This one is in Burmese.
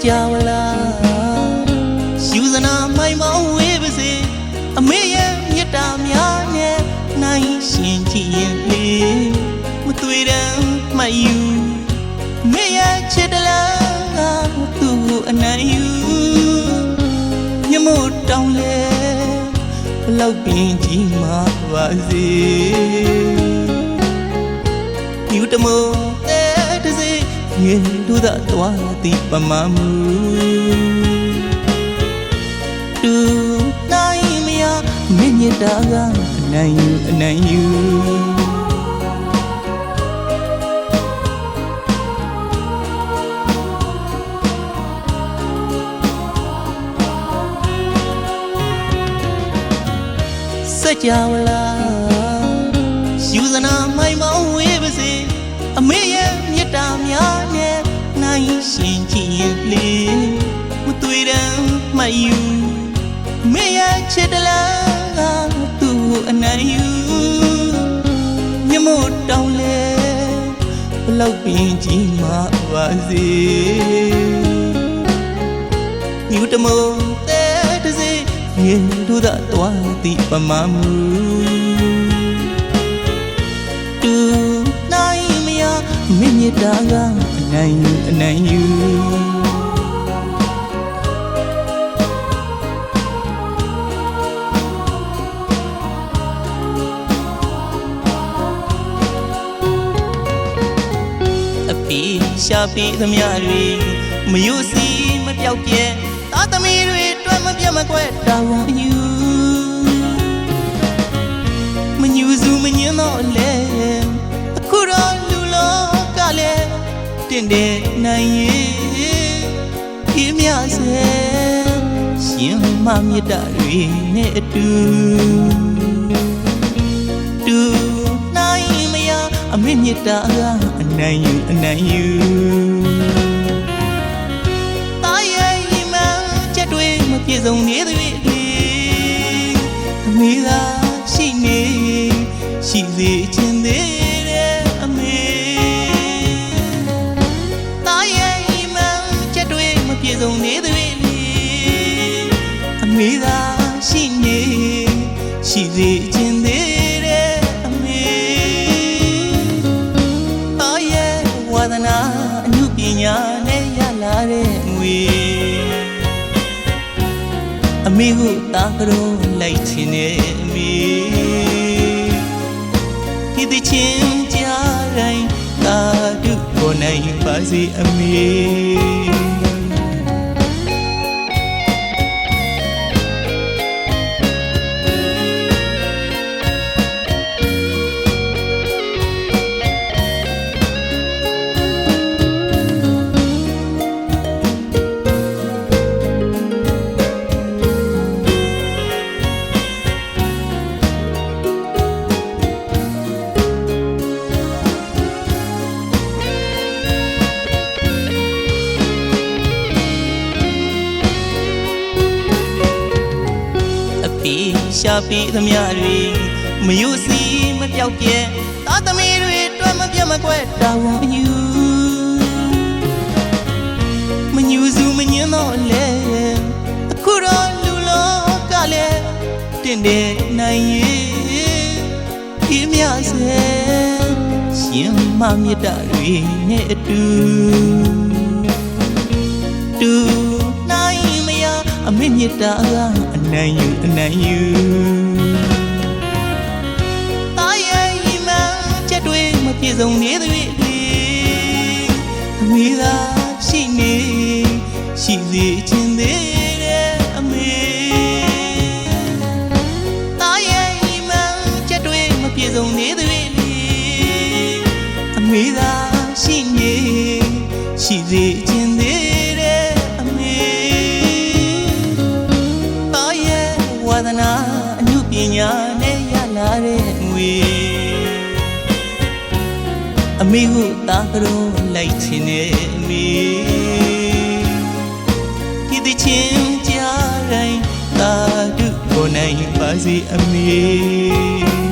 java la Susana mai mau we bese ame ye metta mya ne nai shin chi yin le mu twi dan mai yu me ye chit la tu anai yu nyamo taung leလောက်ပင်ကြီးမှာပါစေယူတမတဲ့တစေငယ်တို့သာသွားတိပမမှုတူနိုင်မရမင်းညတာကအနိုင်ယူjava la Susana mai mau we bese ame ye metta mya ne nai shin chi yin le mu twi dan mai yu me ye chit la tu anai yu nyamo taung leလောက်ပင်ကြီးမှာပါစေယူတမတဲ့တစေငယ်တို့သာသွားတိပမမှုတူနိုင်မရမင်းမြတာကအနိုင်ယူအပီရှာပီသမျှတွေမယုစီမပြောက်ပြဲသားသမီးတွေတွဲမပြတ်မကွက်တာဝန်ယူမညူစုမညင်းတော့လေအခုတော့လူလောကလည်းတင်တဲ့နိုင်ရဲ့ဒီမြစေရှင်မမြတ်တာတွေနဲ့အတူတူနိုင်မရအမေမြတ်တာကအနိုင်ယူပြည့်စုံနေသည်အမေသာရှိနေရှိစေချင်သေးတယ်အမေတာရဲ့မှန်ချက်တွေမပြည့်စုံနေသည်အမေသာရှိနေရှိစေချင်သေးတယ်အမေတာရဲ့ဝါသနာအမှုပညာနဲ့ရလာတဲ့ငွေအမေကိုတာကြောလိုက်ချင်နေအမေဒီတချင်းကြတိုင်းသာဓုပေါ်နိုင်ပါစေအမေရှာပီသမျှတွေမယုစီမပြောက်ပြဲသားသမီးတွေတွဲမပြတ်မကွက်တာဝန်ယူမညူစုမညင်းတော့လေအခုတော့လူလောကလည်းတင်တဲ့နိုင်ရဲ့ဒီမြစေရှင်မမြတ်တာတွေနဲ့အတူတူနိုင်မရအမေမြတ်တာကအနိုင်ယူတာရဲ့မှန်ချက်တွေမပြည့်စုံနေသည်အမေသာရှိနေရှိစေချင်သေးတယ်အမေတာရဲ့မှန်ချက်တွေမပြည့်စုံနေသည်အမေသာရှိနေရှိစေချင်သေးတယ်အမေဝါသနာအမှုပညာနဲ့ရလာတဲ့ငွေအမေကိုတာကြောလိုက်ချင်နေအမေဒီတချင်းကြတိုင်းသာဓုပေါ်နိုင်ပါစေအမေ